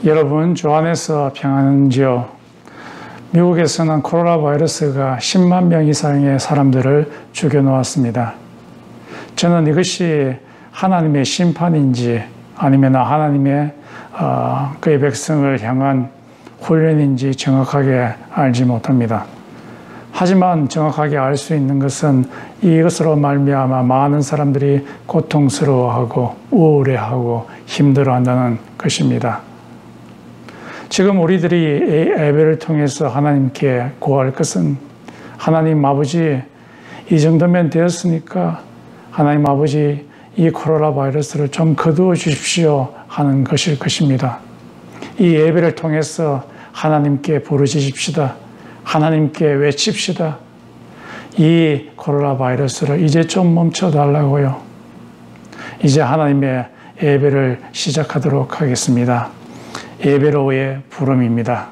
여러분, 주 안에서 평안한지요? 미국에서는 코로나 바이러스가 10만 명 이상의 사람들을 죽여놓았습니다. 저는 이것이 하나님의 심판인지 아니면 하나님의 그의 백성을 향한 훈련인지 정확하게 알지 못합니다. 하지만 정확하게 알 수 있는 것은 이것으로 말미암아 많은 사람들이 고통스러워하고 우울해하고 힘들어한다는 것입니다. 지금 우리들이 예배를 통해서 하나님께 구할 것은 하나님 아버지, 이 정도면 되었으니까 하나님 아버지 이 코로나 바이러스를 좀 거두어 주십시오 하는 것일 것입니다. 이 예배를 통해서 하나님께 부르짖읍시다. 하나님께 외칩시다. 이 코로나 바이러스를 이제 좀 멈춰달라고요. 이제 하나님의 예배를 시작하도록 하겠습니다. 예배로의 부름입니다.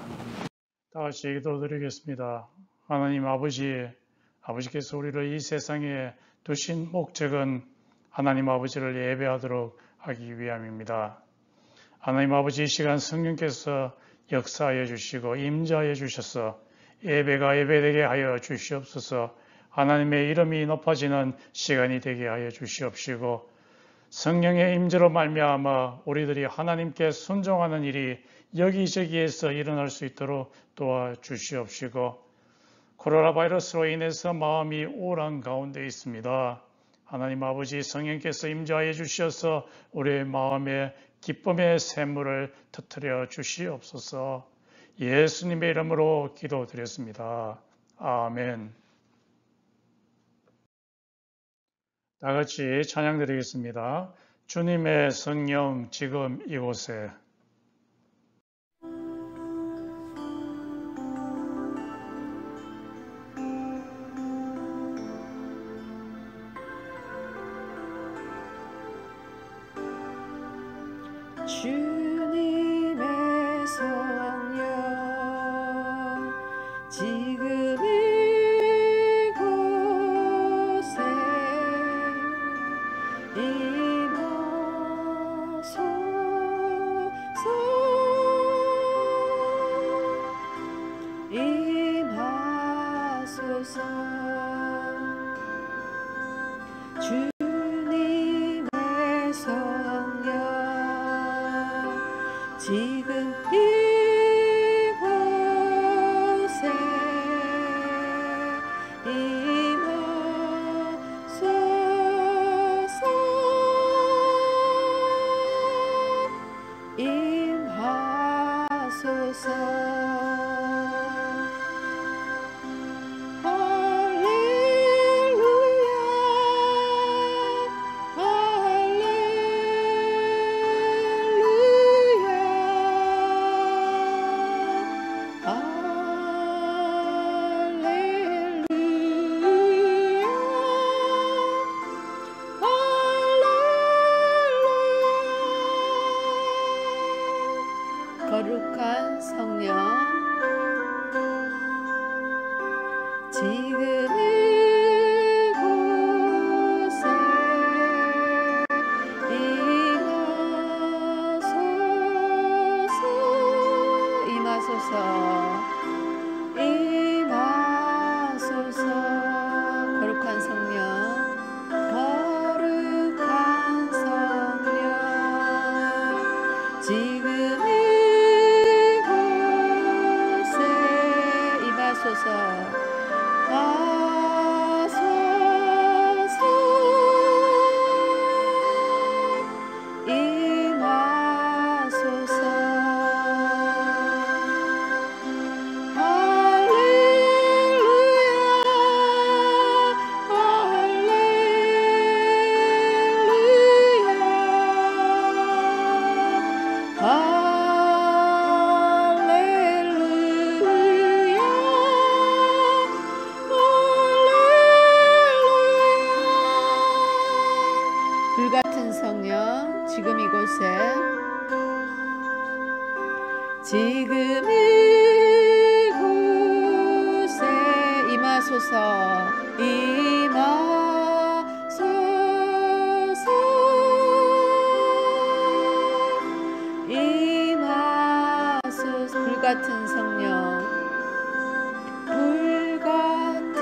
다 같이 기도드리겠습니다. 하나님 아버지께서 우리를 이 세상에 두신 목적은 하나님 아버지를 예배하도록 하기 위함입니다. 하나님 아버지, 이 시간 성령께서 역사하여 주시고 임재하여 주셔서 예배가 예배되게 하여 주시옵소서. 하나님의 이름이 높아지는 시간이 되게 하여 주시옵시고 성령의 임재로 말미암아 우리들이 하나님께 순종하는 일이 여기저기에서 일어날 수 있도록 도와주시옵시고 코로나 바이러스로 인해서 마음이 우울한 가운데 있습니다. 하나님 아버지, 성령께서 임재하여 주셔서 우리의 마음에 기쁨의 샘물을 터뜨려 주시옵소서. 예수님의 이름으로 기도드렸습니다. 아멘. 다 같이 찬양 드리겠습니다. 주님의 성령 지금 이곳에. 주님의 성령 지금 이곳에 임하소서 주님의 성령 지금 이곳에 임하소서 거룩한 성령 지금 이곳에 임하소서 임하소서 거룩한 성령 지금 불같은 성령 지금 이곳에 임하소서 임하소서 불같은 성령, 불같은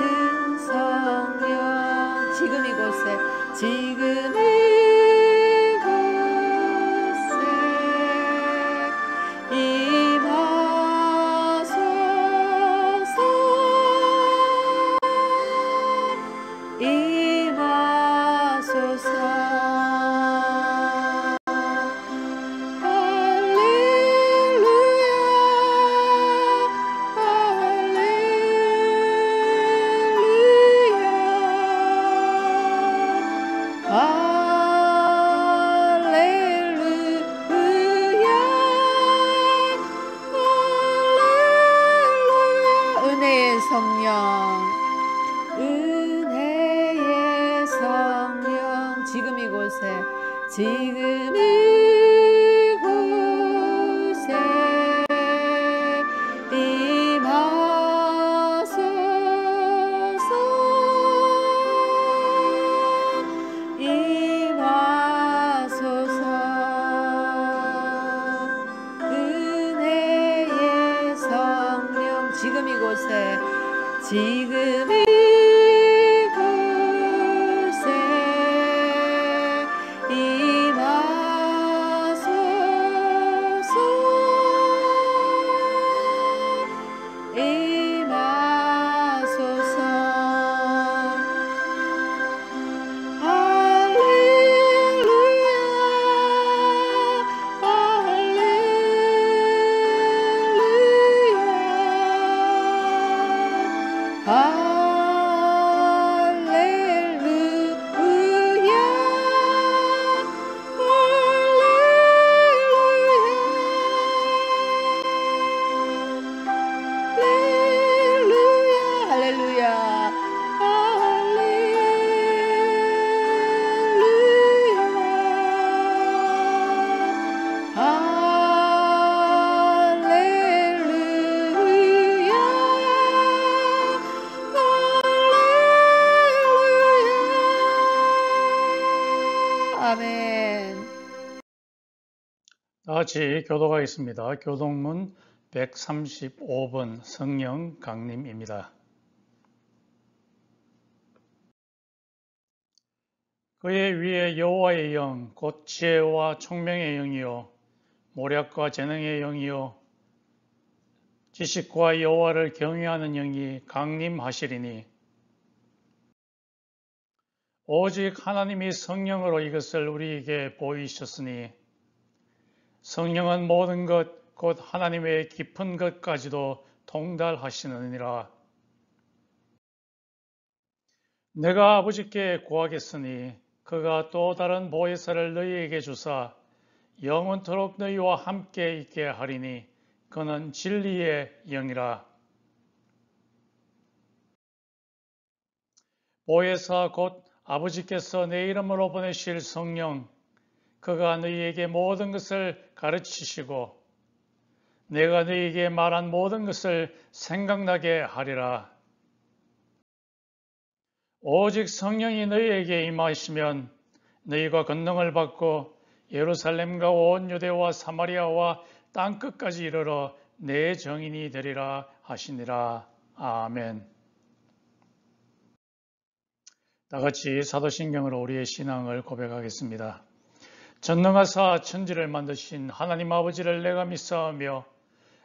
성령, 지금 이곳에, 지금 이곳에 임하소서, 임하소서. 은혜의 성령, 은혜의 성령, 지금 이곳에, 지금 이곳에 임하소서, 임하소서. 은혜의 성령, 지금 이곳에, 지금 이곳에 임하소서, 임하소서. 아멘. 다 같이 교도하겠습니다. 교동문 135번 성령 강림입니다. 그의 위에 여호와의 영, 곧 지혜와 총명의 영이요 모략과 재능의 영이요 지식과 여호와를 경외하는 영이 강림하시리니 오직 하나님이 성령으로 이것을 우리에게 보이셨으니 성령은 모든 것, 곧 하나님의 깊은 것까지도 통달하시느니라. 내가 아버지께 구하겠으니 그가 또 다른 보혜사를 너희에게 주사 영원토록 너희와 함께 있게 하리니 그는 진리의 영이라. 보혜사 곧 아버지께서 내 이름으로 보내실 성령, 그가 너희에게 모든 것을 가르치시고 내가 너희에게 말한 모든 것을 생각나게 하리라. 오직 성령이 너희에게 임하시면 너희가 권능을 받고 예루살렘과 온 유대와 사마리아와 땅끝까지 이르러 내 정인이 되리라 하시니라. 아멘. 다 같이 사도신경으로 우리의 신앙을 고백하겠습니다. 전능하사 천지를 만드신 하나님 아버지를 내가 믿사오며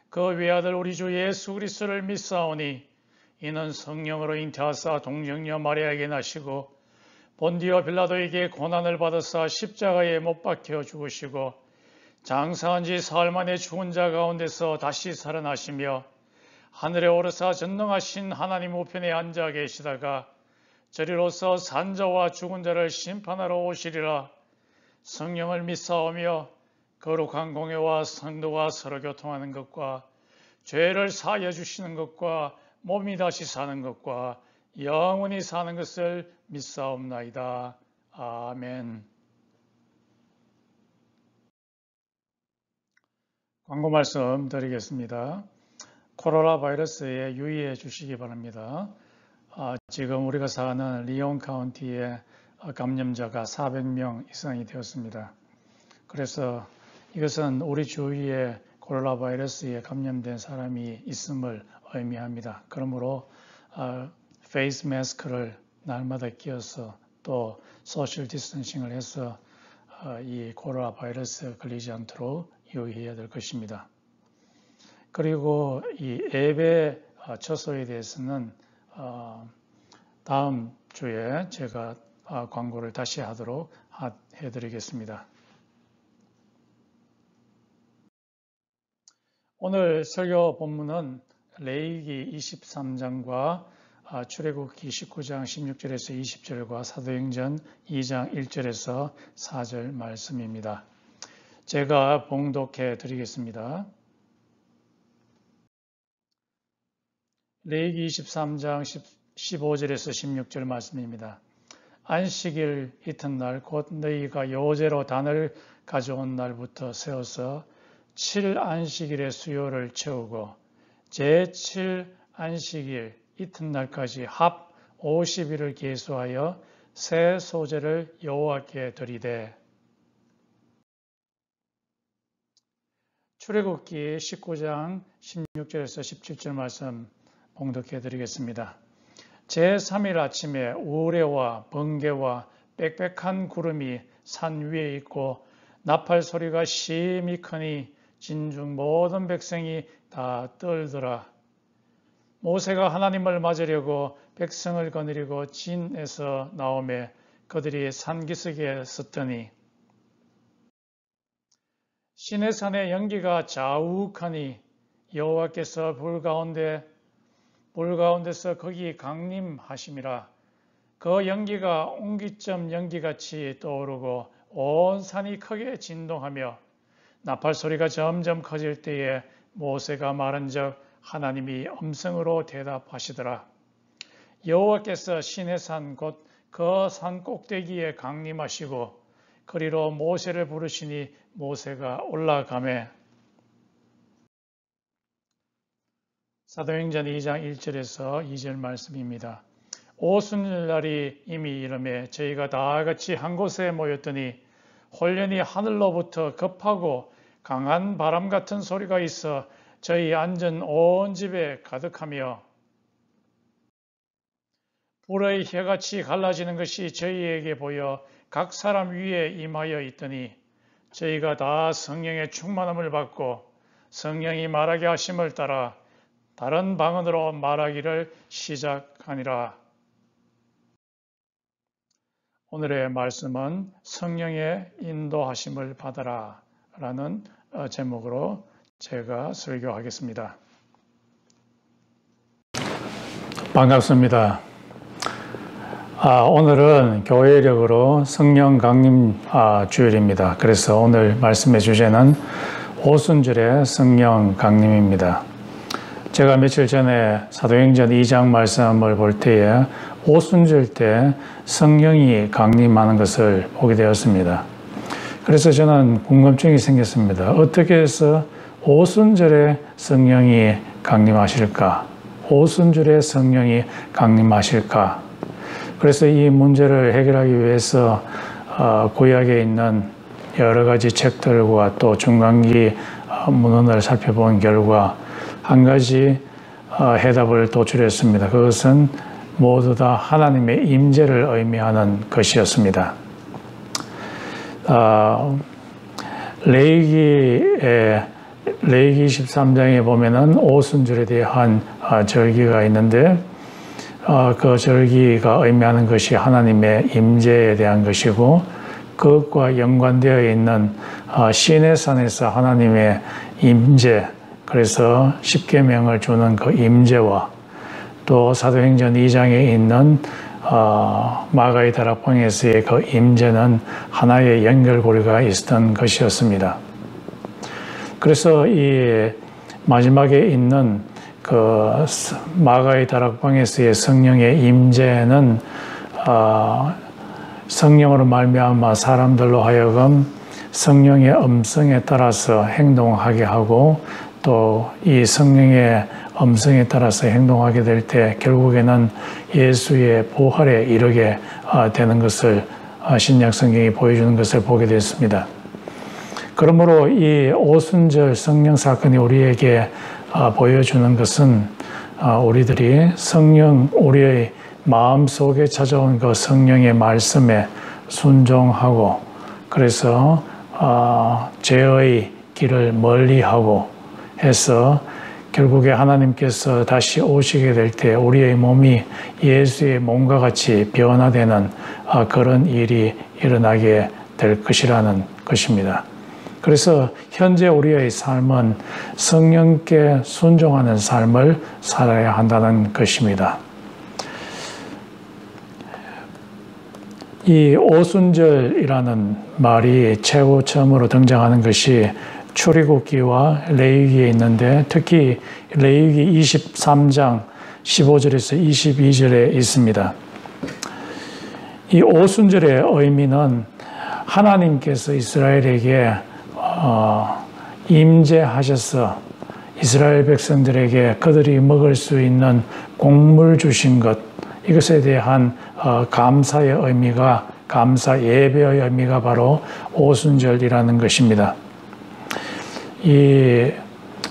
그 외아들 우리 주 예수 그리스도를 믿사오니 이는 성령으로 잉태하사 동정녀 마리아에게 나시고 본디오 빌라도에게 고난을 받으사 십자가에 못 박혀 죽으시고 장사한 지 사흘 만에 죽은 자 가운데서 다시 살아나시며 하늘에 오르사 전능하신 하나님 우편에 앉아 계시다가 저리로서 산자와 죽은 자를 심판하러 오시리라. 성령을 믿사오며 거룩한 공회와 성도가 서로 교통하는 것과 죄를 사하여 주시는 것과 몸이 다시 사는 것과 영원히 사는 것을 믿사옵나이다. 아멘. 광고 말씀 드리겠습니다. 코로나 바이러스에 유의해 주시기 바랍니다. 지금 우리가 사는 리온 카운티에 감염자가 400명 이상이 되었습니다. 그래서 이것은 우리 주위에 코로나 바이러스에 감염된 사람이 있음을 의미합니다. 그러므로 페이스 마스크를 날마다 끼워서 또 소셜 디스턴싱을 해서 이 코로나 바이러스에 걸리지 않도록 유의해야 될 것입니다. 그리고 이 앱의 처소에 대해서는 다음 주에 제가 광고를 다시 하도록 해드리겠습니다. 오늘 설교 본문은 레위기 23장과 출애굽기 19장 16절에서 20절과 사도행전 2장 1절에서 4절 말씀입니다. 제가 봉독해 드리겠습니다. 레위기 23장 15절에서 16절 말씀입니다. 안식일 이튿날 곧 너희가 여호제로 단을 가져온 날부터 세워서 7안식일의 수요를 채우고 제7 안식일 이튿날까지 합 50일을 계수하여 새 소제를 여호와께 드리되. 출애굽기 19장 16절에서 17절 말씀 봉독해 드리겠습니다. 제3일 아침에 우레와 번개와 빽빽한 구름이 산 위에 있고 나팔 소리가 심히 크니 진중 모든 백성이 다 떨더라. 모세가 하나님을 맞으려고 백성을 거느리고 진에서 나오매 그들이 산기슭에 섰더니 시내산의 연기가 자욱하니 여호와께서 불 가운데서 거기 강림하심이라. 그 연기가 옹기점 연기같이 떠오르고 온 산이 크게 진동하며 나팔 소리가 점점 커질 때에 모세가 말한즉 하나님이 음성으로 대답하시더라. 여호와께서 시내산 곧 그 산 꼭대기에 강림하시고 그리로 모세를 부르시니 모세가 올라가매. 사도행전 2장 1절에서 2절 말씀입니다. 오순절날이 이미 이르매 저희가 다 같이 한 곳에 모였더니 홀연히 하늘로부터 급하고 강한 바람 같은 소리가 있어 저희 앉은 온 집에 가득하며 불의 혀같이 갈라지는 것이 저희에게 보여 각 사람 위에 임하여 있더니 저희가 다 성령의 충만함을 받고 성령이 말하게 하심을 따라 다른 방언으로 말하기를 시작하니라. 오늘의 말씀은 성령의 인도하심을 받아라 라는 제목으로 제가 설교하겠습니다. 반갑습니다. 오늘은 교회력으로 성령 강림 주일입니다. 그래서 오늘 말씀의 주제는 오순절의 성령 강림입니다. 제가 며칠 전에 사도행전 2장 말씀을 볼 때에 오순절 때 성령이 강림하는 것을 보게 되었습니다. 그래서 저는 궁금증이 생겼습니다. 어떻게 해서 오순절에 성령이 강림하실까? 오순절에 성령이 강림하실까? 그래서 이 문제를 해결하기 위해서 구약에 있는 여러 가지 책들과 또 중간기 문헌을 살펴본 결과 한 가지 해답을 도출했습니다. 그것은 모두 다 하나님의 임재를 의미하는 것이었습니다. 레위기 23장에 보면은 오순절에 대한 절기가 있는데 그 절기가 의미하는 것이 하나님의 임재에 대한 것이고 그것과 연관되어 있는 시내산에서 하나님의 임재, 그래서 십계명을 주는 그 임재와 또 사도행전 2장에 있는 마가의 다락방에서의 그 임재는 하나의 연결고리가 있었던 것이었습니다. 그래서 이 마지막에 있는 그 마가의 다락방에서의 성령의 임재는 성령으로 말미암아 사람들로 하여금 성령의 음성에 따라서 행동하게 하고 또 이 성령의 음성에 따라서 행동하게 될 때 결국에는 예수의 부활에 이르게 되는 것을 신약 성경이 보여주는 것을 보게 됐습니다. 그러므로 이 오순절 성령 사건이 우리에게 보여주는 것은 우리들이 성령, 우리의 마음속에 찾아온 그 성령의 말씀에 순종하고, 그래서 죄의 길을 멀리하고 해서 결국에 하나님께서 다시 오시게 될 때 우리의 몸이 예수의 몸과 같이 변화되는 그런 일이 일어나게 될 것이라는 것입니다. 그래서 현재 우리의 삶은 성령께 순종하는 삶을 살아야 한다는 것입니다. 이 오순절이라는 말이 최고 처음으로 등장하는 것이 출애굽기와 레위기에 있는데, 특히 레위기 23장 15절에서 22절에 있습니다. 이 오순절의 의미는 하나님께서 이스라엘에게 임재하셔서 이스라엘 백성들에게 그들이 먹을 수 있는 곡물 주신 것, 이것에 대한 감사의 의미가, 감사 예배의 의미가 바로 오순절이라는 것입니다. 이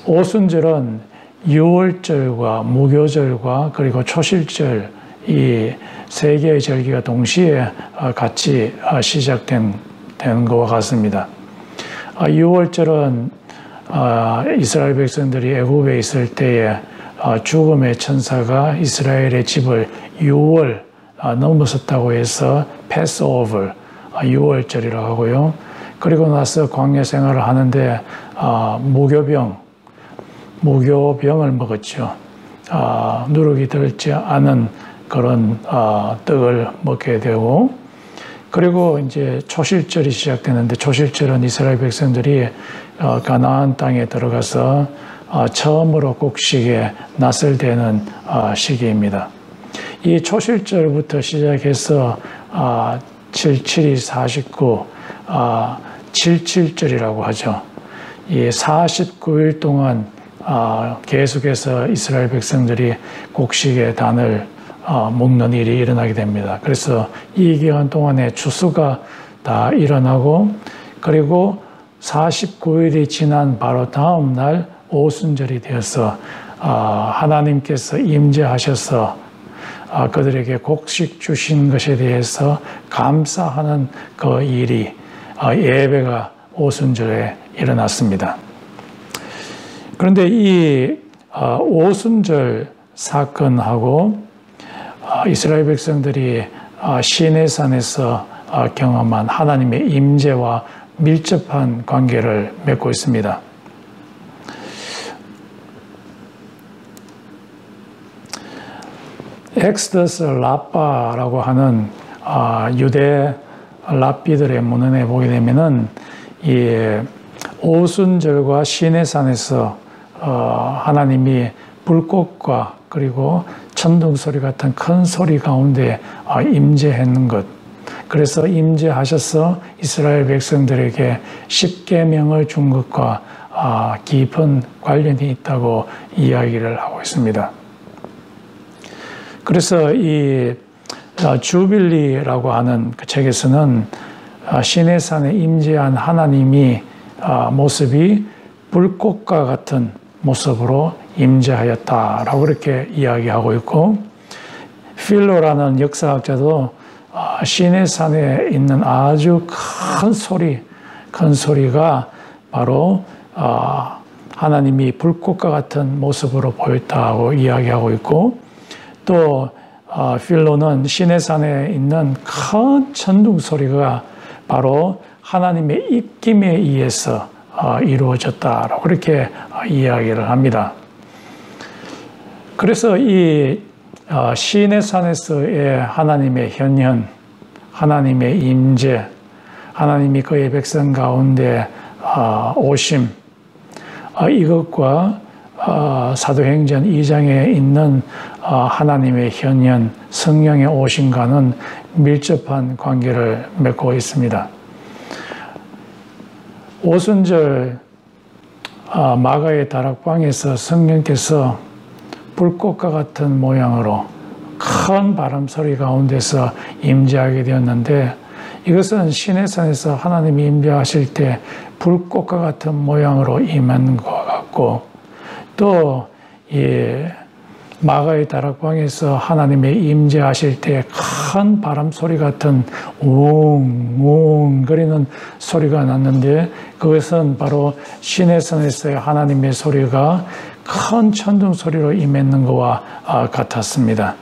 오순절은 유월절과 무교절과 그리고 초실절, 이 세 개의 절기가 동시에 같이 시작된 것과 같습니다. 유월절은 이스라엘 백성들이 애굽에 있을 때에 죽음의 천사가 이스라엘의 집을 6월 넘어섰다고 해서 패스오버, 6월절이라고 하고요. 그리고 나서 광야 생활을 하는데 무교병을 먹었죠. 누룩이 들지 않은 그런 떡을 먹게 되고, 그리고 이제 초실절이 시작되는데, 초실절은 이스라엘 백성들이 가나안 땅에 들어가서 처음으로 곡식에 낫을 대는 시기입니다. 이 초실절부터 시작해서 77이 49, 77절이라고 하죠. 이 49일 동안 계속해서 이스라엘 백성들이 곡식의 단을 먹는 일이 일어나게 됩니다. 그래서 이 기간 동안에 추수가 다 일어나고, 그리고 49일이 지난 바로 다음 날 오순절이 되어서 하나님께서 임재하셔서 그들에게 곡식 주신 것에 대해서 감사하는 그 일이, 예배가 오순절에 일어났습니다. 그런데 이 오순절 사건하고 이스라엘 백성들이 시내산에서 경험한 하나님의 임재와 밀접한 관계를 맺고 있습니다. 엑스더스 라빠라고 하는 유대 랍비들의 문헌에 보게 되면은 이 오순절과 시내산에서 하나님이 불꽃과 그리고 천둥 소리 같은 큰 소리 가운데 임재하는 것, 그래서 임재하셔서 이스라엘 백성들에게 십계명을 준 것과 깊은 관련이 있다고 이야기를 하고 있습니다. 그래서 이 주빌리라고 하는 그 책에서는 시내산에 임재한 하나님이 모습이 불꽃과 같은 모습으로 임재하였다라고 그렇게 이야기하고 있고, 필로라는 역사학자도 시내산에 있는 아주 큰 소리가 바로 하나님이 불꽃과 같은 모습으로 보였다고 이야기하고 있고, 또 필로는 시내산에 있는 큰 천둥 소리가 바로 하나님의 입김에 의해서 이루어졌다라고 그렇게 이야기를 합니다. 그래서 이 시내산에서의 하나님의 현현, 하나님의 임재, 하나님이 그의 백성 가운데 오심, 이것과 사도행전 2장에 있는 하나님의 현현, 성령의 오심과는 밀접한 관계를 맺고 있습니다. 오순절 마가의 다락방에서 성령께서 불꽃과 같은 모양으로 큰 바람 소리 가운데서 임재하게 되었는데, 이것은 시내산에서 하나님이 임재하실 때 불꽃과 같은 모양으로 임한 것 같고, 또 마가의 다락방에서 하나님의 임재하실 때 큰 바람 소리 같은 웅웅 거리는 소리가 났는데, 그것은 바로 시내산에서의 하나님의 소리가 큰 천둥 소리로 임했는 것과 같았습니다.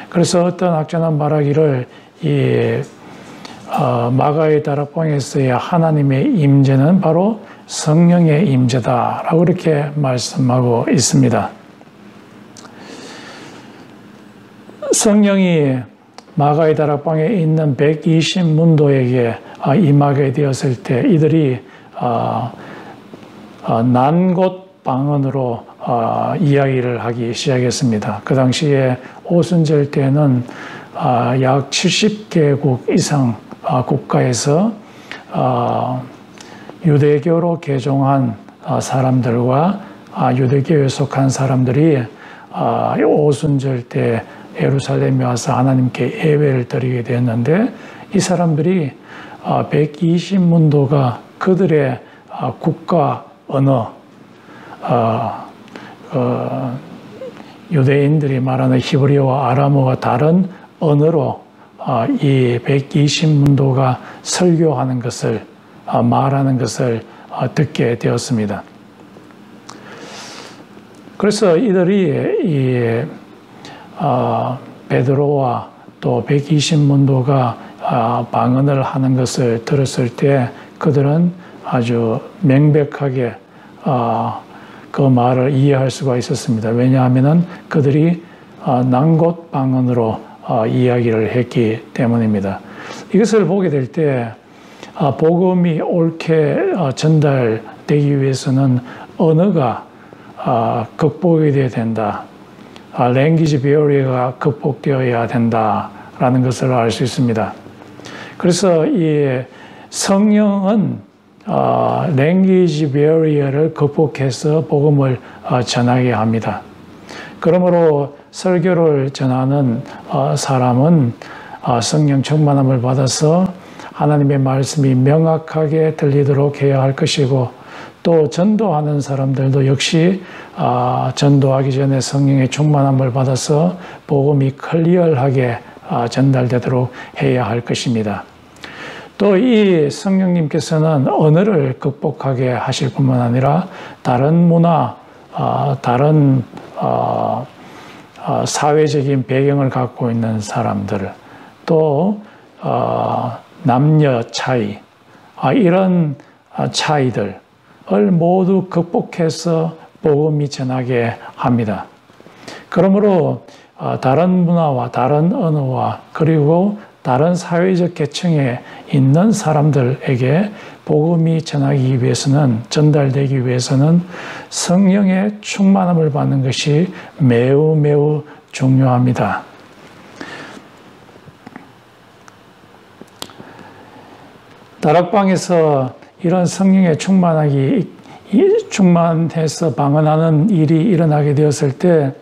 그래서 어떤 학자는 말하기를 마가의 다락방에서의 하나님의 임재는 바로 성령의 임재다라고 이렇게 말씀하고 있습니다. 성령이 마가의 다락방에 있는 120문도에게 임하게 되었을 때 이들이 난곳 방언으로 이야기를 하기 시작했습니다. 그 당시에 오순절 때는 약 70개국 이상 국가에서 유대교로 개종한 사람들과 유대교에 속한 사람들이 오순절 때 예루살렘에 와서 하나님께 예배를 드리게 되었는데, 이 사람들이 120문도가 그들의 국가 언어, 유대인들이 말하는 히브리어와 아람어와 다른 언어로 이 120문도가 설교하는 것을, 말하는 것을 듣게 되었습니다. 그래서 이들이 베드로와 또 120문도가 방언을 하는 것을 들었을 때 그들은 아주 명백하게 그 말을 이해할 수가 있었습니다. 왜냐하면 그들이 난곳 방언으로 이야기를 했기 때문입니다. 이것을 보게 될 때 복음이 옳게 전달되기 위해서는 언어가 극복이 되어야 된다. 랭귀지 베리어가 극복되어야 된다라는 것을 알 수 있습니다. 그래서 이 성령은 랭귀지 베리어를 극복해서 복음을 전하게 합니다. 그러므로 설교를 전하는 사람은 성령 충만함을 받아서 하나님의 말씀이 명확하게 들리도록 해야 할 것이고, 또 전도하는 사람들도 역시 전도하기 전에 성령의 충만함을 받아서 복음이 클리어하게 전달되도록 해야 할 것입니다. 또 이 성령님께서는 언어를 극복하게 하실 뿐만 아니라 다른 문화, 다른 사회적인 배경을 갖고 있는 사람들, 또 남녀 차이, 이런 차이들 을 모두 극복해서 복음이 전하게 합니다. 그러므로 다른 문화와 다른 언어와 그리고 다른 사회적 계층에 있는 사람들에게 복음이 전하기 위해서는, 전달되기 위해서는 성령의 충만함을 받는 것이 매우 매우 중요합니다. 다락방에서 이런 성령의 충만해서 방언하는 일이 일어나게 되었을 때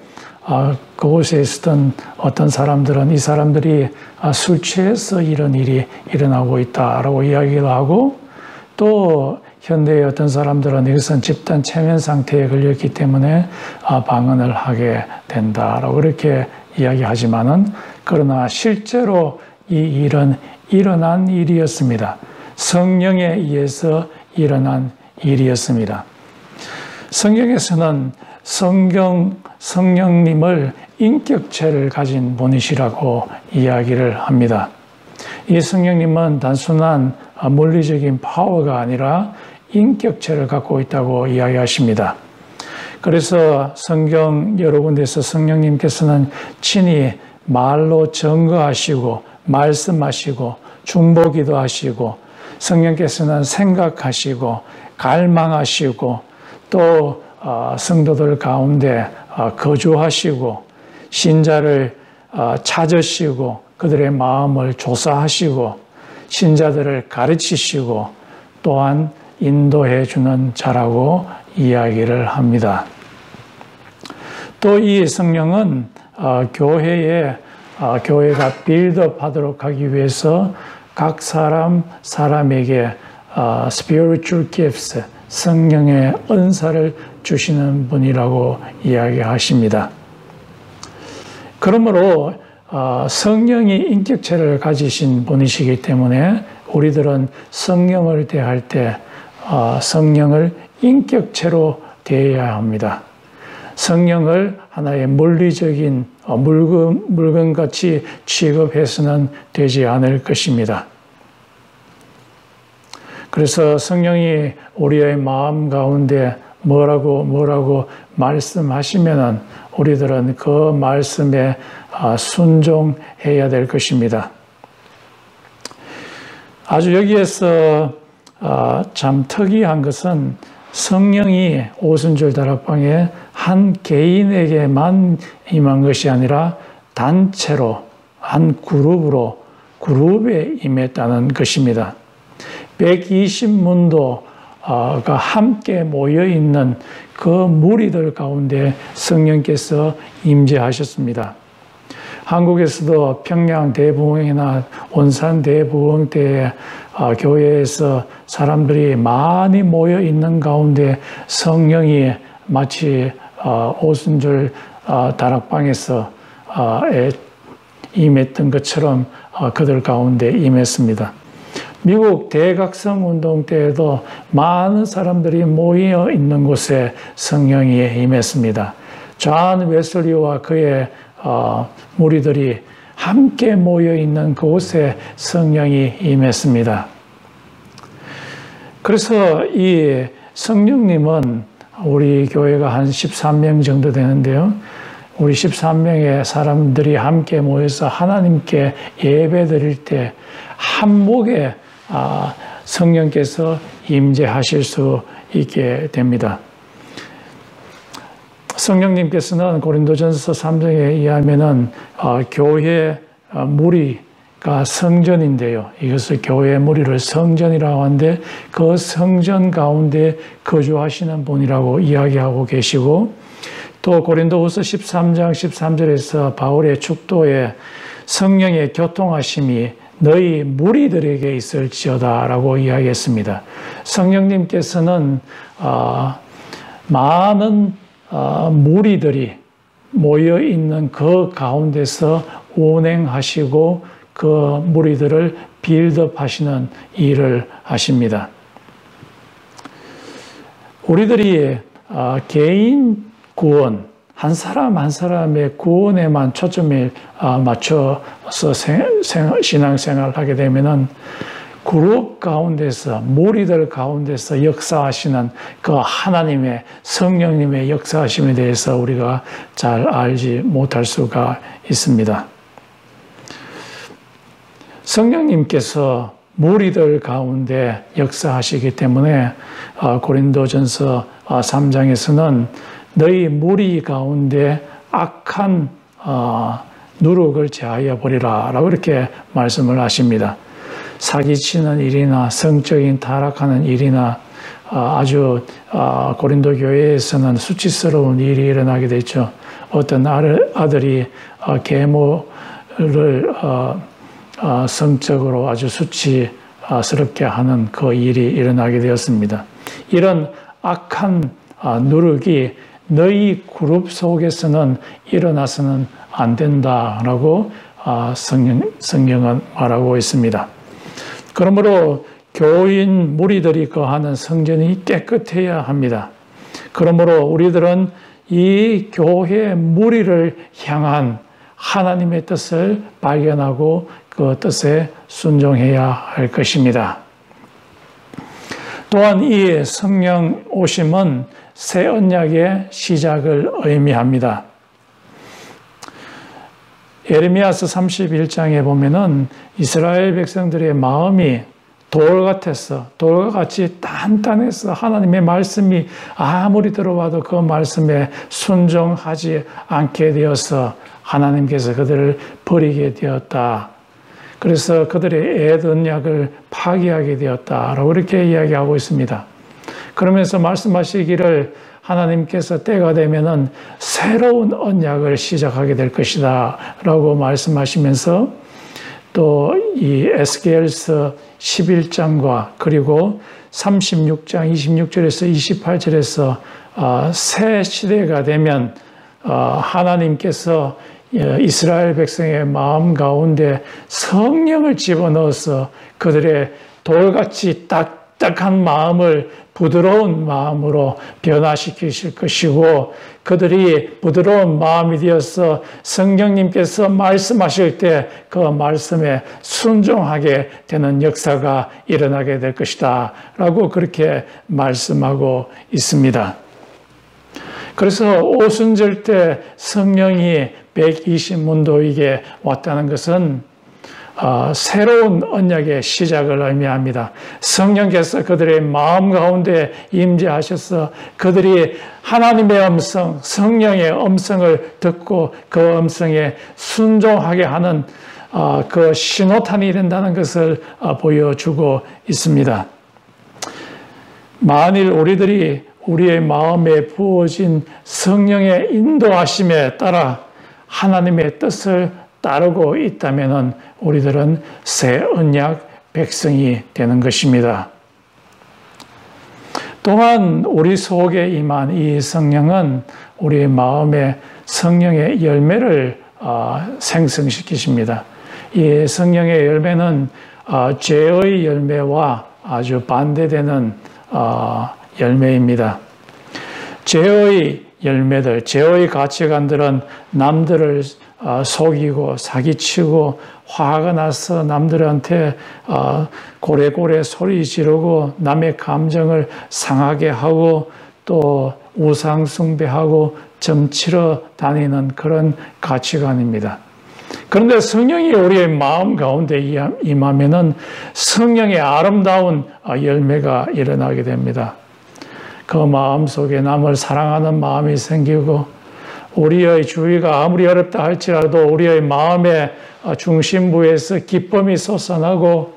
그곳에 있었던 어떤 사람들은 이 사람들이 술 취해서 이런 일이 일어나고 있다라고 이야기를 하고, 또 현대의 어떤 사람들은 이것은 집단 체면 상태에 걸렸기 때문에 방언을 하게 된다라고 이렇게 이야기하지만은, 그러나 실제로 이 일은 일어난 일이었습니다. 성령에 의해서 일어난 일이었습니다. 성경에서는 성령님을 인격체를 가진 분이시라고 이야기를 합니다. 이 성령님은 단순한 물리적인 파워가 아니라 인격체를 갖고 있다고 이야기하십니다. 그래서 성경 여러 군데서 성령님께서는 친히 말로 증거하시고 말씀하시고 중보기도 하시고, 성령께서는 생각하시고 갈망하시고, 또 성도들 가운데 거주하시고 신자를 찾으시고 그들의 마음을 조사하시고 신자들을 가르치시고 또한 인도해 주는 자라고 이야기를 합니다. 또 이 성령은 교회가 빌드업하도록 하기 위해서 각 사람에게 spiritual gifts, 성령의 은사를 주시는 분이라고 이야기하십니다. 그러므로 성령이 인격체를 가지신 분이시기 때문에 우리들은 성령을 대할 때 성령을 인격체로 대해야 합니다. 성령을 하나의 물리적인 물건같이 취급해서는 되지 않을 것입니다. 그래서 성령이 우리의 마음 가운데 뭐라고 말씀하시면은 우리들은 그 말씀에 순종해야 될 것입니다. 아주 여기에서 참 특이한 것은 성령이 오순절 다락방에 한 개인에게만 임한 것이 아니라 단체로, 한 그룹에 임했다는 것입니다. 120문도가 함께 모여있는 그 무리들 가운데 성령께서 임재하셨습니다. 한국에서도 평양 대부흥이나 원산 대부흥 때 교회에서 사람들이 많이 모여 있는 가운데 성령이 마치 오순절 다락방에서 임했던 것처럼 그들 가운데 임했습니다. 미국 대각성 운동 때에도 많은 사람들이 모여 있는 곳에 성령이 임했습니다. 존 웨슬리와 그의 무리들이 함께 모여 있는 그곳에 성령이 임했습니다. 그래서 이 성령님은 우리 교회가 한 13명 정도 되는데요. 우리 13명의 사람들이 함께 모여서 하나님께 예배 드릴 때 한목에 성령께서 임재하실 수 있게 됩니다. 성령님께서는 고린도전서 3장에 의하면은 교회 무리가 성전인데요. 이것을 교회 무리를 성전이라고 하는데 그 성전 가운데 거주하시는 분이라고 이야기하고 계시고, 또 고린도후서 13장 13절에서 바울의 축도에 성령의 교통하심이 너희 무리들에게 있을지어다 라고 이야기했습니다. 성령님께서는 많은 무리들이 모여있는 그 가운데서 운행하시고 그 무리들을 빌드업하시는 일을 하십니다. 우리들이 개인 구원, 한 사람 한 사람의 구원에만 초점을 맞춰서 신앙생활을 하게 되면은 그룹 가운데서, 무리들 가운데서 역사하시는 그 하나님의, 성령님의 역사하심에 대해서 우리가 잘 알지 못할 수가 있습니다. 성령님께서 무리들 가운데 역사하시기 때문에 고린도전서 3장에서는 너희 무리 가운데 악한 누룩을 제하여 버리라 라고 이렇게 말씀을 하십니다. 사기치는 일이나 성적인 타락하는 일이나 아주 고린도 교회에서는 수치스러운 일이 일어나게 됐죠. 어떤 아들이 계모를 성적으로 아주 수치스럽게 하는 그 일이 일어나게 되었습니다. 이런 악한 누룩이 너희 그룹 속에서는 일어나서는 안 된다라고 성경은 말하고 있습니다. 그러므로 교인 무리들이 거하는 성전이 깨끗해야 합니다. 그러므로 우리들은 이 교회 무리를 향한 하나님의 뜻을 발견하고 그 뜻에 순종해야 할 것입니다. 또한 이 성령 오심은 새 언약의 시작을 의미합니다. 예레미야서 31장에 보면은 이스라엘 백성들의 마음이 돌과 같이 단단해서 하나님의 말씀이 아무리 들어와도 그 말씀에 순종하지 않게 되어서 하나님께서 그들을 버리게 되었다. 그래서 그들의 옛 언약을 파기하게 되었다라고 이렇게 이야기하고 있습니다. 그러면서 말씀하시기를 하나님께서 때가 되면은 새로운 언약을 시작하게 될 것이다 라고 말씀하시면서 또 이 에스겔서 11장과 그리고 36장 26절에서 28절에서 새 시대가 되면 하나님께서 이스라엘 백성의 마음 가운데 성령을 집어넣어서 그들의 돌같이 딱딱한 마음을 부드러운 마음으로 변화시키실 것이고, 그들이 부드러운 마음이 되어서 성령님께서 말씀하실 때 그 말씀에 순종하게 되는 역사가 일어나게 될 것이다 라고 그렇게 말씀하고 있습니다. 그래서 오순절 때 성령이 120문도에게 왔다는 것은 새로운 언약의 시작을 의미합니다. 성령께서 그들의 마음 가운데 임재하셔서 그들이 하나님의 음성, 성령의 음성을 듣고 그 음성에 순종하게 하는 그 신호탄이 된다는 것을 보여주고 있습니다. 만일 우리들이 우리의 마음에 부어진 성령의 인도하심에 따라 하나님의 뜻을 따르고 있다면 우리들은 새 언약 백성이 되는 것입니다. 또한 우리 속에 임한 이 성령은 우리의 마음에 성령의 열매를 생성시키십니다. 이 성령의 열매는 죄의 열매와 아주 반대되는 열매입니다. 죄의 열매들, 죄의 가치관들은 남들을 속이고 사기치고 화가 나서 남들한테 고래고래 소리 지르고 남의 감정을 상하게 하고 또 우상 숭배하고 점치러 다니는 그런 가치관입니다. 그런데 성령이 우리의 마음 가운데 임하면은 성령의 아름다운 열매가 일어나게 됩니다. 그 마음 속에 남을 사랑하는 마음이 생기고, 우리의 주위가 아무리 어렵다 할지라도 우리의 마음의 중심부에서 기쁨이 솟아나고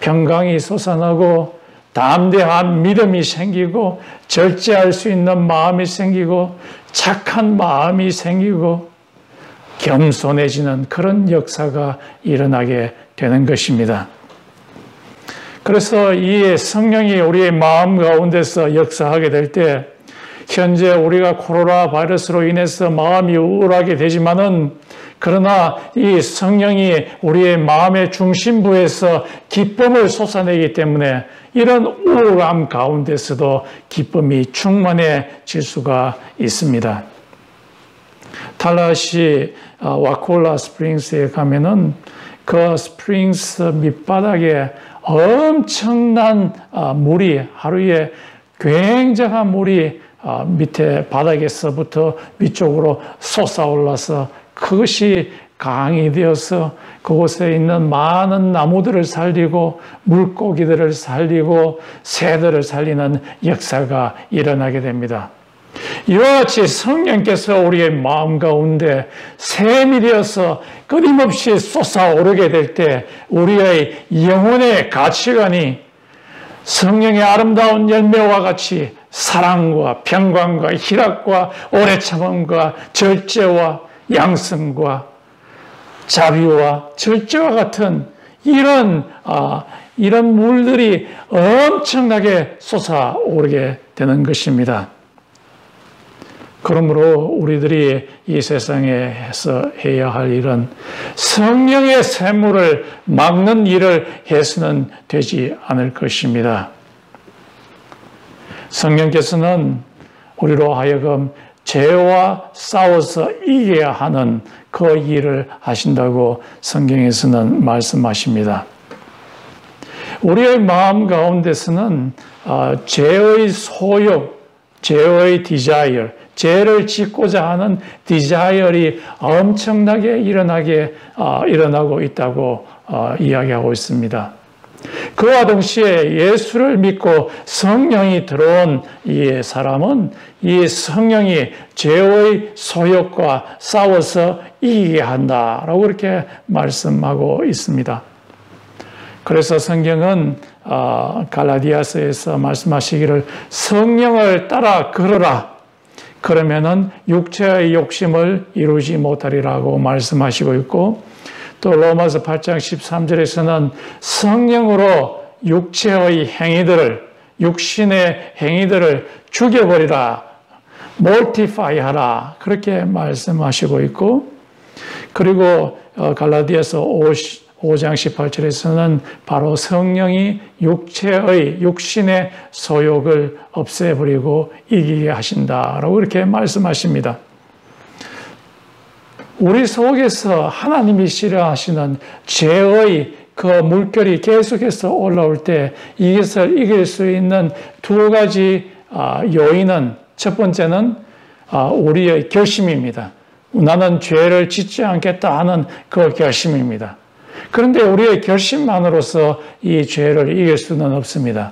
평강이 솟아나고 담대한 믿음이 생기고 절제할 수 있는 마음이 생기고 착한 마음이 생기고 겸손해지는 그런 역사가 일어나게 되는 것입니다. 그래서 이 성령이 우리의 마음 가운데서 역사하게 될 때, 현재 우리가 코로나 바이러스로 인해서 마음이 우울하게 되지만은, 그러나 이 성령이 우리의 마음의 중심부에서 기쁨을 솟아내기 때문에 이런 우울함 가운데서도 기쁨이 충만해질 수가 있습니다. 탈라시 와콜라 스프링스에 가면은 그 스프링스 밑바닥에 엄청난 물이, 하루에 굉장한 물이 밑에 바닥에서부터 위쪽으로 솟아올라서 그것이 강이 되어서 그곳에 있는 많은 나무들을 살리고 물고기들을 살리고 새들을 살리는 역사가 일어나게 됩니다. 이와 같이 성령께서 우리의 마음 가운데 샘이 되어서 끊임없이 솟아오르게 될 때 우리의 영혼의 가치관이 성령의 아름다운 열매와 같이 사랑과 평강과 희락과 오래 참음과 절제와 양성과 자비와 절제와 같은 이런 물들이 엄청나게 솟아오르게 되는 것입니다. 그러므로 우리들이 이 세상에서 해야 할 일은 성령의 샘물을 막는 일을 해서는 되지 않을 것입니다. 성령께서는 우리로 하여금 죄와 싸워서 이겨야 하는 그 일을 하신다고 성경에서는 말씀하십니다. 우리의 마음 가운데서는 죄의 소욕, 죄의 desire, 죄를 짓고자 하는 디자이어이 엄청나게 일어나고 있다고 이야기하고 있습니다. 그와 동시에 예수를 믿고 성령이 들어온 이 사람은 이 성령이 죄의 소욕과 싸워서 이기게 한다라고 그렇게 말씀하고 있습니다. 그래서 성경은 갈라디아서에서 말씀하시기를 성령을 따라 걸어라. 그러면은 육체의 욕심을 이루지 못하리라고 말씀하시고 있고, 또 로마서 8장 13절에서는 성령으로 육체의 행위들을, 육신의 행위들을 죽여버리라, 몰티파이 하라, 그렇게 말씀하시고 있고, 그리고 갈라디아서 5장 18절에서는 바로 성령이 육신의 소욕을 없애버리고 이기게 하신다라고 이렇게 말씀하십니다. 우리 속에서 하나님이 싫어하시는 죄의 그 물결이 계속해서 올라올 때 이것을 이길 수 있는 두 가지 요인은, 첫 번째는 우리의 결심입니다. 나는 죄를 짓지 않겠다 하는 그 결심입니다. 그런데 우리의 결심만으로서 이 죄를 이길 수는 없습니다.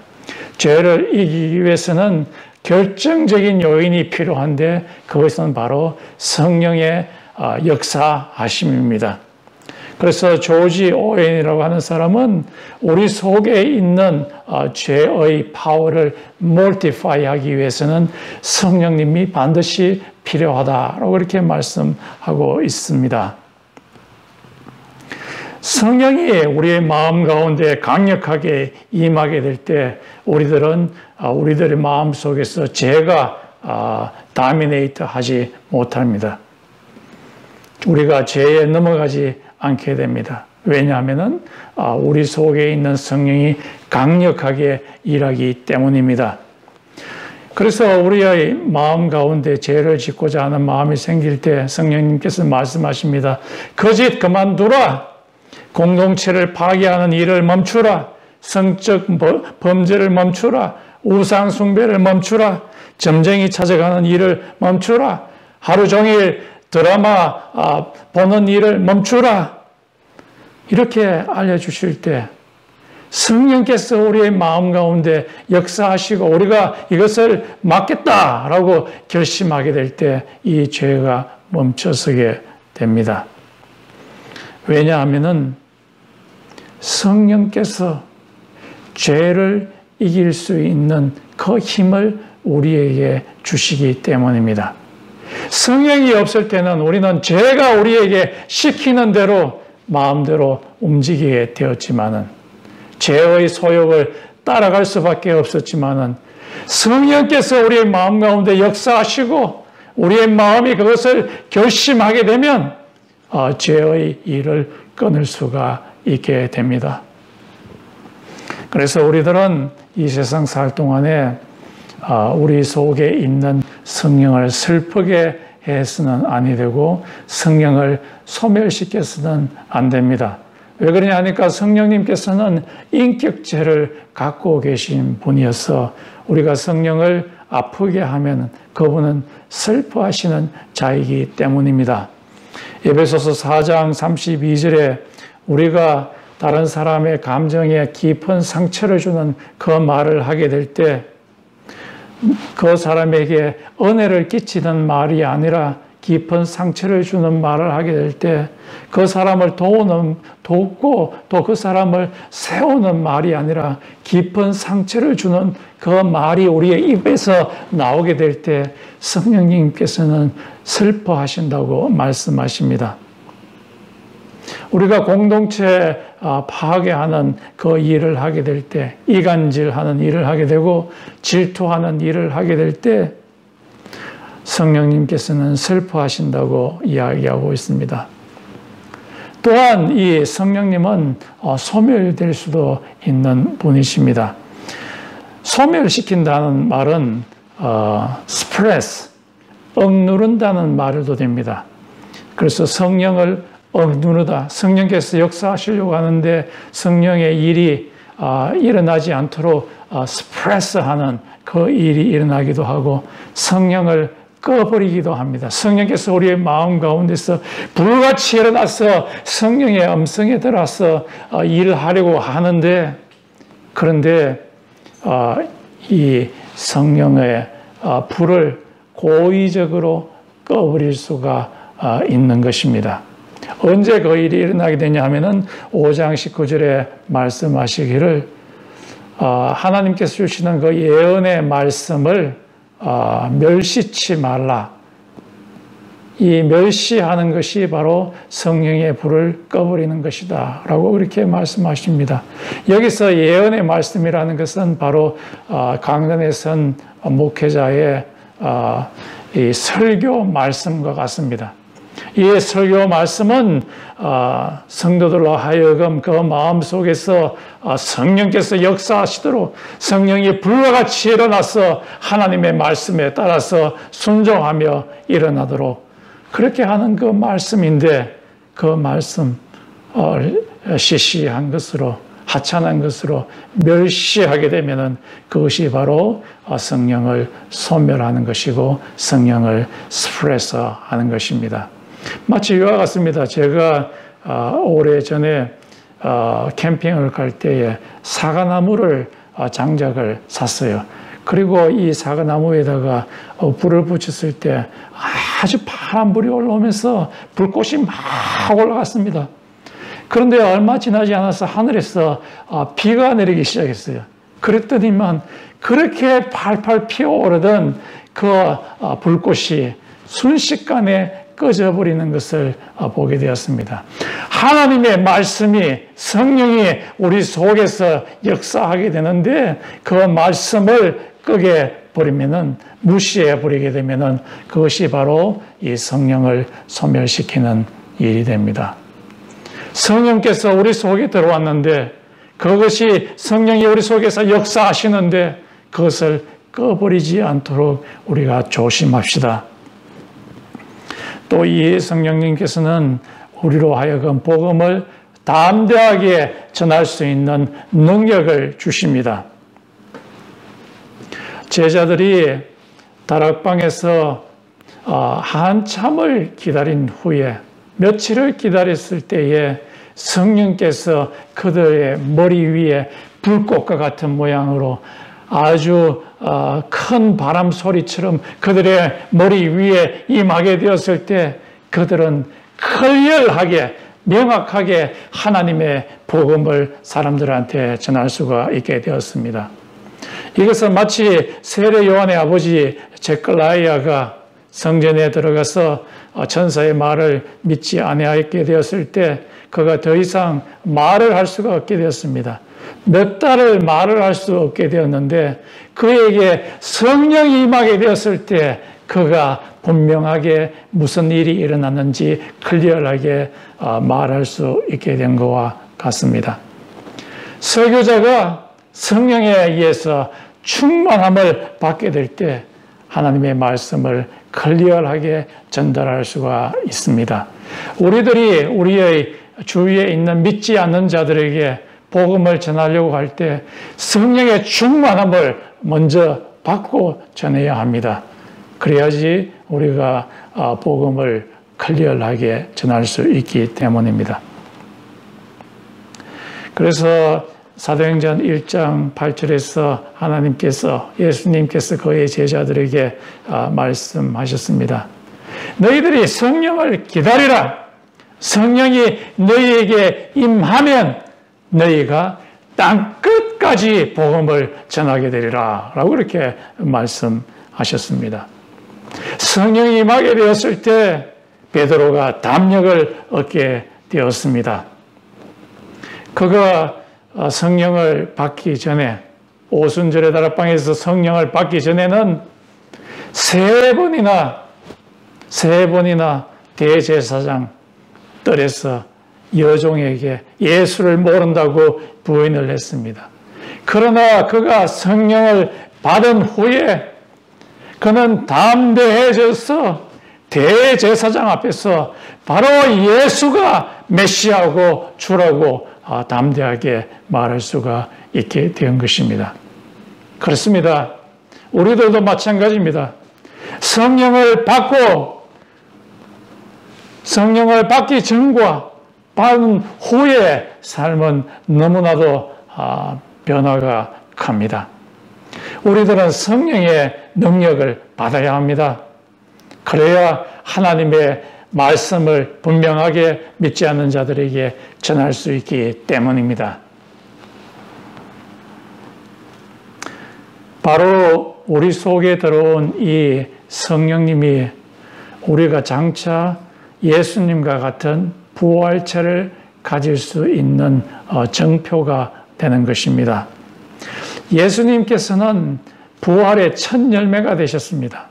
죄를 이기기 위해서는 결정적인 요인이 필요한데 그것은 바로 성령의 역사하심입니다. 그래서 조지 오웬이라고 하는 사람은 우리 속에 있는 죄의 파워를 몰티파이 하기 위해서는 성령님이 반드시 필요하다라고 그렇게 말씀하고 있습니다. 성령이 우리의 마음 가운데 강력하게 임하게 될 때 우리들의 마음 속에서 죄가 다미네이트 하지 못합니다. 우리가 죄에 넘어가지 않게 됩니다. 왜냐하면 우리 속에 있는 성령이 강력하게 일하기 때문입니다. 그래서 우리의 마음 가운데 죄를 짓고자 하는 마음이 생길 때 성령님께서 말씀하십니다. 거짓 그만두라. 공동체를 파괴하는 일을 멈추라. 성적 범죄를 멈추라. 우상 숭배를 멈추라. 점쟁이 찾아가는 일을 멈추라. 하루 종일 드라마 보는 일을 멈추라. 이렇게 알려주실 때 성령께서 우리의 마음 가운데 역사하시고 우리가 이것을 막겠다라고 결심하게 될 때 이 죄가 멈춰서게 됩니다. 왜냐하면 성령께서 죄를 이길 수 있는 그 힘을 우리에게 주시기 때문입니다. 성령이 없을 때는 우리는 죄가 우리에게 시키는 대로 마음대로 움직이게 되었지만은, 죄의 소욕을 따라갈 수밖에 없었지만은, 성령께서 우리의 마음 가운데 역사하시고 우리의 마음이 그것을 결심하게 되면 죄의 일을 끊을 수가 있게 됩니다. 그래서 우리들은 이 세상 살 동안에 우리 속에 있는 성령을 슬프게 해서는 아니 되고 성령을 소멸시켜서는 안 됩니다. 왜 그러냐 하니까 성령님께서는 인격체를 갖고 계신 분이어서 우리가 성령을 아프게 하면 그분은 슬퍼하시는 자이기 때문입니다. 에베소서 4장 32절에 우리가 다른 사람의 감정에 깊은 상처를 주는 그 말을 하게 될 때 그 사람에게 은혜를 끼치는 말이 아니라 깊은 상처를 주는 말을 하게 될 때 그 사람을 돕고 또 그 사람을 세우는 말이 아니라 깊은 상처를 주는 그 말이 우리의 입에서 나오게 될 때 성령님께서는 슬퍼하신다고 말씀하십니다. 우리가 공동체 파괴하는 그 일을 하게 될 때, 이간질하는 일을 하게 되고 질투하는 일을 하게 될 때 성령님께서는 슬퍼하신다고 이야기하고 있습니다. 또한 이 성령님은 소멸될 수도 있는 분이십니다. 소멸시킨다는 말은 suppress, 억누른다는 말도 됩니다. 그래서 성령을 억누르다, 성령께서 역사하시려고 하는데 성령의 일이 일어나지 않도록 suppress하는 그 일이 일어나기도 하고 성령을 꺼버리기도 합니다. 성령께서 우리의 마음 가운데서 불같이 일어나서 성령의 음성에 들어서 일을 하려고 하는데, 그런데 이 성령의 불을 고의적으로 꺼버릴 수가 있는 것입니다. 언제 그 일이 일어나게 되냐 하면은 5장 19절에 말씀하시기를 하나님께서 주시는 그 예언의 말씀을 멸시치 말라. 이 멸시하는 것이 바로 성령의 불을 꺼버리는 것이다 라고 그렇게 말씀하십니다. 여기서 예언의 말씀이라는 것은 바로 강단에 선 목회자의 이 설교 말씀과 같습니다. 이 설교 말씀은 성도들로 하여금 그 마음속에서 성령께서 역사하시도록 성령이 불과 같이 일어나서 하나님의 말씀에 따라서 순종하며 일어나도록 그렇게 하는 그 말씀인데, 그 말씀 시시한 것으로, 하찮은 것으로 멸시하게 되면은 그것이 바로 성령을 소멸하는 것이고 성령을 스프레서하는 것입니다. 마치 이와 같습니다. 제가 오래전에 캠핑을 갈 때에 사과나무를 장작을 샀어요. 그리고 이 사과나무에다가 불을 붙였을 때 아주 파란 불이 올라오면서 불꽃이 막 올라갔습니다. 그런데 얼마 지나지 않아서 하늘에서 비가 내리기 시작했어요. 그랬더니만 그렇게 팔팔 피어오르던 그 불꽃이 순식간에 꺼져버리는 것을 보게 되었습니다. 하나님의 말씀이, 성령이 우리 속에서 역사하게 되는데 그 말씀을 끄게 버리면은, 무시해 버리게 되면은 그것이 바로 이 성령을 소멸시키는 일이 됩니다. 성령께서 우리 속에 들어왔는데, 그것이 성령이 우리 속에서 역사하시는데 그것을 꺼버리지 않도록 우리가 조심합시다. 또 이 성령님께서는 우리로 하여금 복음을 담대하게 전할 수 있는 능력을 주십니다. 제자들이 다락방에서 한참을 기다린 후에, 며칠을 기다렸을 때에 성령께서 그들의 머리 위에 불꽃과 같은 모양으로 아주 큰 바람 소리처럼 그들의 머리 위에 임하게 되었을 때 그들은 클리어하게, 명확하게 하나님의 복음을 사람들한테 전할 수가 있게 되었습니다. 이것은 마치 세례 요한의 아버지 제클라이아가 성전에 들어가서 천사의 말을 믿지 아니하게 되었을 때 그가 더 이상 말을 할 수가 없게 되었습니다. 몇 달을 말을 할 수 없게 되었는데 그에게 성령이 임하게 되었을 때 그가 분명하게 무슨 일이 일어났는지 클리어하게 말할 수 있게 된 것과 같습니다. 설교자가 성령에 의해서 충만함을 받게 될 때 하나님의 말씀을 클리어하게 전달할 수가 있습니다. 우리들이 우리의 주위에 있는 믿지 않는 자들에게 복음을 전하려고 할 때 성령의 충만함을 먼저 받고 전해야 합니다. 그래야지 우리가 복음을 클리어하게 전할 수 있기 때문입니다. 그래서 사도행전 1장 8절에서 하나님께서, 예수님께서 그의 제자들에게 말씀하셨습니다. 너희들이 성령을 기다리라. 성령이 너희에게 임하면 너희가 땅 끝까지 복음을 전하게 되리라 라고 그렇게 말씀하셨습니다. 성령이 임하게 되었을 때 베드로가 담력을 얻게 되었습니다. 그가 성령을 받기 전에, 오순절의 다락방에서 성령을 받기 전에는 세 번이나 대제사장 뜰에서 여종에게 예수를 모른다고 부인을 했습니다. 그러나 그가 성령을 받은 후에 그는 담대해져서 대제사장 앞에서 바로 예수가 메시아고 주라고 담대하게 말할 수가 있게 된 것입니다. 그렇습니다. 우리들도 마찬가지입니다. 성령을 받기 전과 받은 후의 삶은 너무나도 변화가 큽니다. 우리들은 성령의 능력을 받아야 합니다. 그래야 하나님의 말씀을 분명하게 믿지 않는 자들에게 전할 수 있기 때문입니다. 바로 우리 속에 들어온 이 성령님이 우리가 장차 예수님과 같은 부활체를 가질 수 있는 정표가 되는 것입니다. 예수님께서는 부활의 첫 열매가 되셨습니다.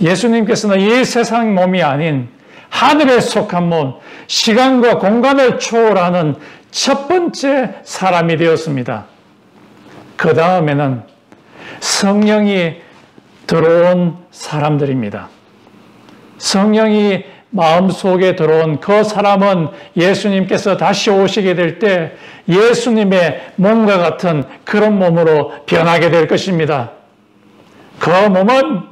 예수님께서는 이 세상 몸이 아닌 하늘에 속한 몸, 시간과 공간을 초월하는 첫 번째 사람이 되었습니다. 그 다음에는 성령이 들어온 사람들입니다. 성령이 마음속에 들어온 그 사람은 예수님께서 다시 오시게 될 때 예수님의 몸과 같은 그런 몸으로 변하게 될 것입니다. 그 몸은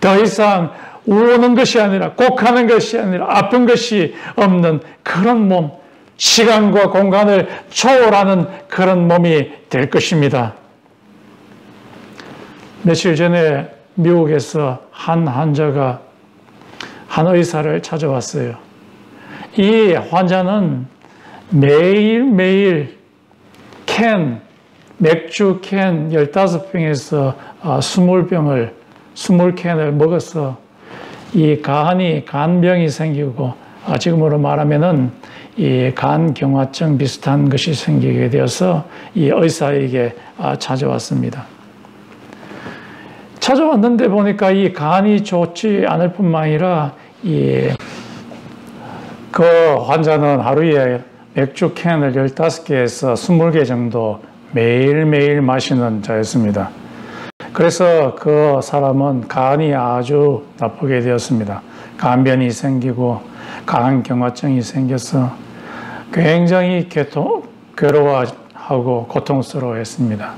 더 이상 우는 것이 아니라 곡하는 것이 아니라 아픈 것이 없는 그런 몸, 시간과 공간을 초월하는 그런 몸이 될 것입니다. 며칠 전에 미국에서 한 환자가 한 의사를 찾아왔어요. 이 환자는 매일매일 맥주 캔 15병에서 20캔을 먹어서 이 간병이 생기고 지금으로 말하면은 이 간경화증 비슷한 것이 생기게 되어서 이 의사에게 찾아왔습니다. 찾아왔는데 보니까 이 간이 좋지 않을 뿐만 아니라 그 환자는 하루에 맥주 캔을 15개에서 20개 정도 매일매일 마시는 자였습니다. 그래서 그 사람은 간이 아주 나쁘게 되었습니다. 간변이 생기고 간경화증이 생겨서 굉장히 괴로워하고 고통스러워했습니다.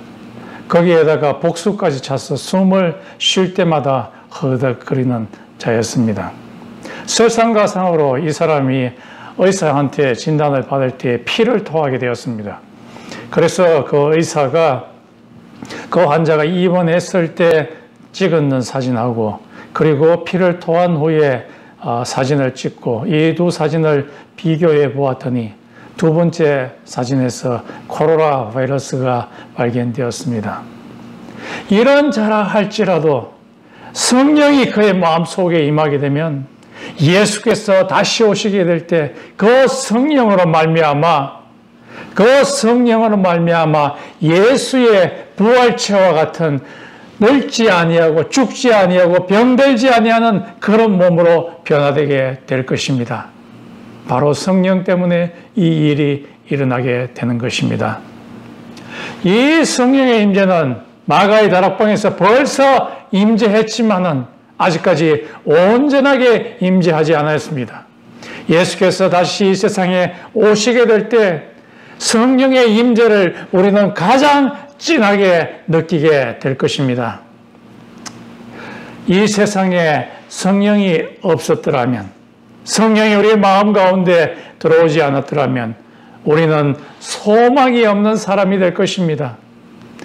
거기에다가 복수까지 차서 숨을 쉴 때마다 허덕거리는 자였습니다. 설상가상으로 이 사람이 의사한테 진단을 받을 때 피를 토하게 되었습니다. 그래서 그 의사가 그 환자가 입원했을 때 찍은 사진하고 그리고 피를 토한 후에 사진을 찍고 이 두 사진을 비교해 보았더니 두 번째 사진에서 코로나 바이러스가 발견되었습니다. 이런 자라 할지라도 성령이 그의 마음속에 임하게 되면 예수께서 다시 오시게 될 때 그 성령으로 말미암아 예수의 부활체와 같은 늙지 아니하고 죽지 아니하고 병들지 아니하는 그런 몸으로 변화되게 될 것입니다. 바로 성령 때문에 이 일이 일어나게 되는 것입니다. 이 성령의 임재는 마가의 다락방에서 벌써 임재했지만은 아직까지 온전하게 임재하지 않았습니다. 예수께서 다시 이 세상에 오시게 될 때 성령의 임재를 우리는 가장 진하게 느끼게 될 것입니다. 이 세상에 성령이 없었더라면, 성령이 우리의 마음 가운데 들어오지 않았더라면 우리는 소망이 없는 사람이 될 것입니다.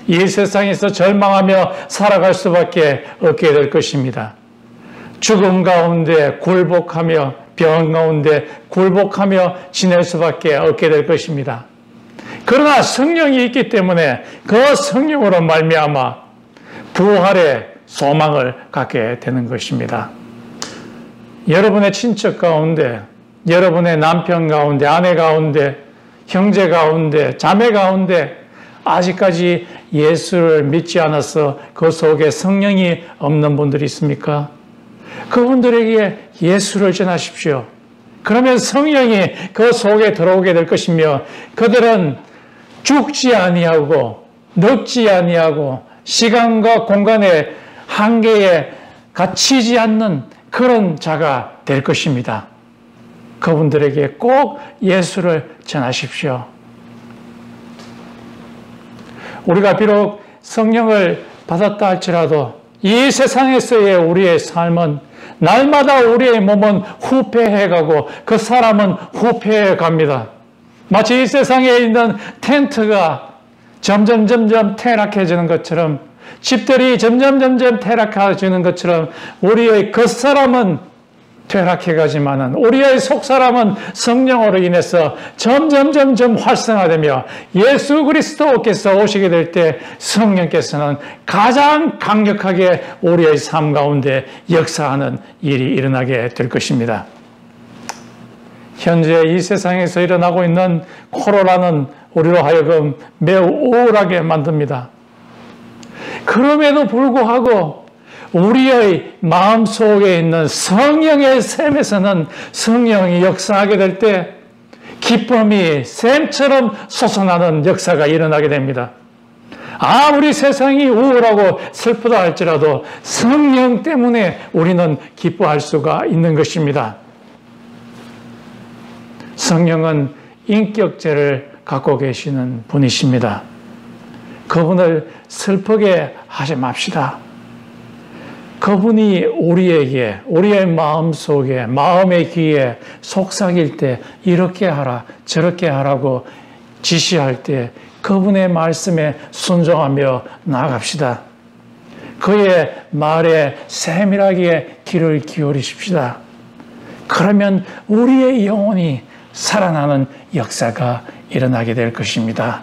이 세상에서 절망하며 살아갈 수밖에 없게 될 것입니다. 죽음 가운데 굴복하며 병 가운데 굴복하며 지낼 수밖에 없게 될 것입니다. 그러나 성령이 있기 때문에 그 성령으로 말미암아 부활의 소망을 갖게 되는 것입니다. 여러분의 친척 가운데, 여러분의 남편 가운데, 아내 가운데, 형제 가운데, 자매 가운데 아직까지 예수를 믿지 않아서 그 속에 성령이 없는 분들이 있습니까? 그분들에게 예수를 전하십시오. 그러면 성령이 그 속에 들어오게 될 것이며 그들은 죽지 아니하고 늙지 아니하고 시간과 공간의 한계에 갇히지 않는 그런 자가 될 것입니다. 그분들에게 꼭 예수를 전하십시오. 우리가 비록 성령을 받았다 할지라도 이 세상에서의 우리의 삶은 날마다 우리의 몸은 후패해가고 그 사람은 후패해 갑니다. 마치 이 세상에 있는 텐트가 점점 퇴락해지는 것처럼, 집들이 점점 퇴락해지는 것처럼 우리의 그 사람은 퇴락해가지만은 우리의 속사람은 성령으로 인해서 점점 활성화되며 예수 그리스도께서 오시게 될 때 성령께서는 가장 강력하게 우리의 삶 가운데 역사하는 일이 일어나게 될 것입니다. 현재 이 세상에서 일어나고 있는 코로나는 우리로 하여금 매우 우울하게 만듭니다. 그럼에도 불구하고 우리의 마음속에 있는 성령의 샘에서는 성령이 역사하게 될 때 기쁨이 샘처럼 솟아나는 역사가 일어나게 됩니다. 아무리 세상이 우울하고 슬프다 할지라도 성령 때문에 우리는 기뻐할 수가 있는 것입니다. 성령은 인격체를 갖고 계시는 분이십니다. 그분을 슬프게 하지 맙시다. 그분이 우리에게, 우리의 마음속에, 마음의 귀에 속삭일 때 이렇게 하라, 저렇게 하라고 지시할 때 그분의 말씀에 순종하며 나아갑시다. 그의 말에 세밀하게 귀를 기울이십시다. 그러면 우리의 영혼이 살아나는 역사가 일어나게 될 것입니다.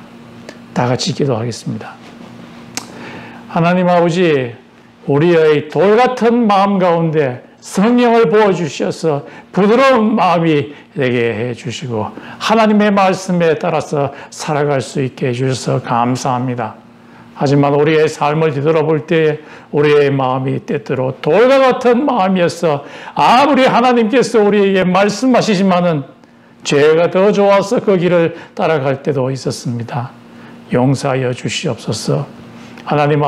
다 같이 기도하겠습니다. 하나님 아버지, 우리의 돌 같은 마음 가운데 성령을 부어주셔서 부드러운 마음이 되게 해주시고 하나님의 말씀에 따라서 살아갈 수 있게 해주셔서 감사합니다. 하지만 우리의 삶을 뒤돌아볼 때 우리의 마음이 때때로 돌과 같은 마음이어서 아무리 하나님께서 우리에게 말씀하시지만은 죄가 더 좋아서 그 길을 따라갈 때도 있었습니다. 용서하여 주시옵소서. 하나님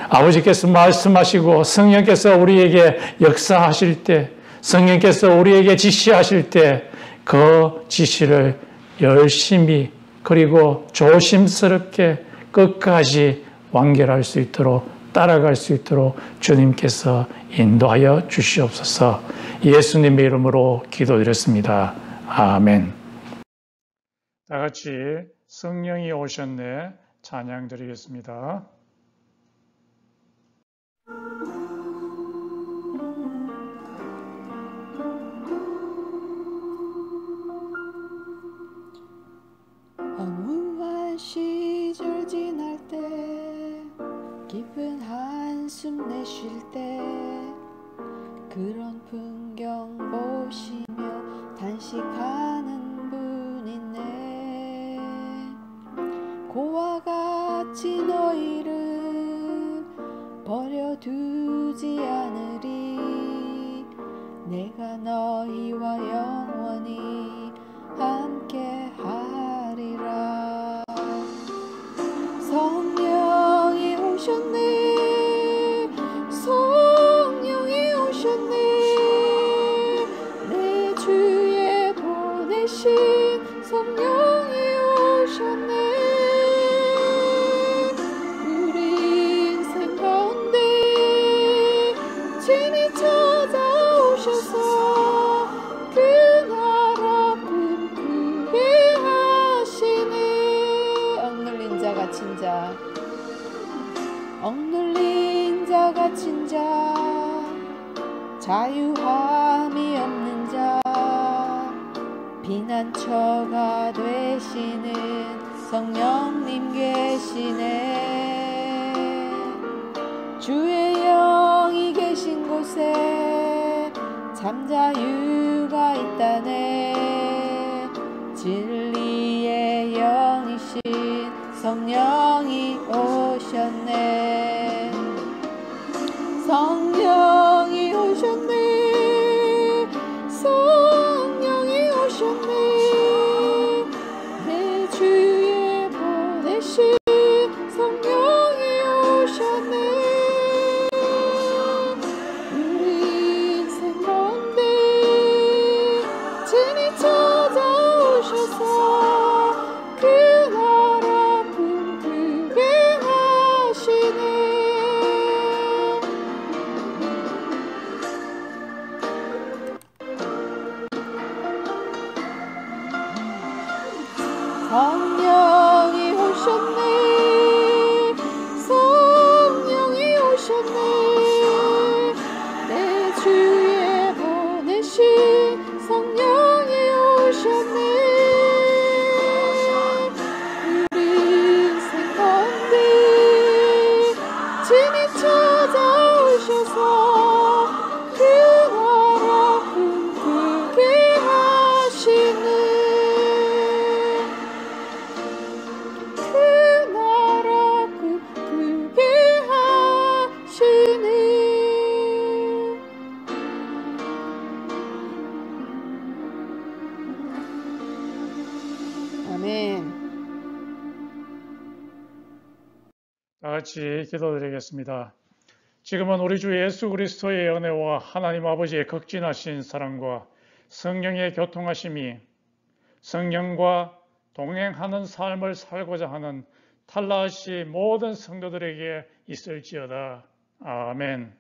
아버지께서 말씀하시고 성령께서 우리에게 역사하실 때, 성령께서 우리에게 지시하실 때 그 지시를 열심히 그리고 조심스럽게 끝까지 완결할 수 있도록 따라갈 수 있도록 주님께서 인도하여 주시옵소서. 예수님의 이름으로 기도드렸습니다. 아멘. 다 같이 성령이 오셨네 찬양 드리겠습니다. 허무한 시절 지날 때 깊은 한숨 내쉴 때 그런 풍경 보시며 단식하는 분 있네. 고와 같이 너희를 버려두지 않으리. 내가 너희와 영원히 함께 하리라. 성령이 오셨네. 성령이 오셨네. 내 주에 보내신 성령이 오셨네. 우리 인생 가운데 친히 찾아오셔서 그 나라 꿈꾸게 하시네. 억눌린 자 갇힌 자, 억눌린 자 갇힌 자, 자유함이 없는 자, 피난처가 되시는 성령님 계시네. 주의 영이 계신 곳에 잠자유가 있다네. 진리의 영이신 성령이 오셨네. 성령이 오셨네. 성령이 오셨네. 내 주에 보내신 성령이 오셨네. 우리 인생 가운데 친히 찾아오셔서 그 나라 꿈꾸게 하시네. 아멘. 다 같이 기도드리겠습니다. 지금은 우리 주 예수 그리스도의 은혜와 하나님 아버지의 극진하신 사랑과 성령의 교통하심이 성령과 동행하는 삶을 살고자 하는 탈라시 모든 성도들에게 있을지어다. 아멘.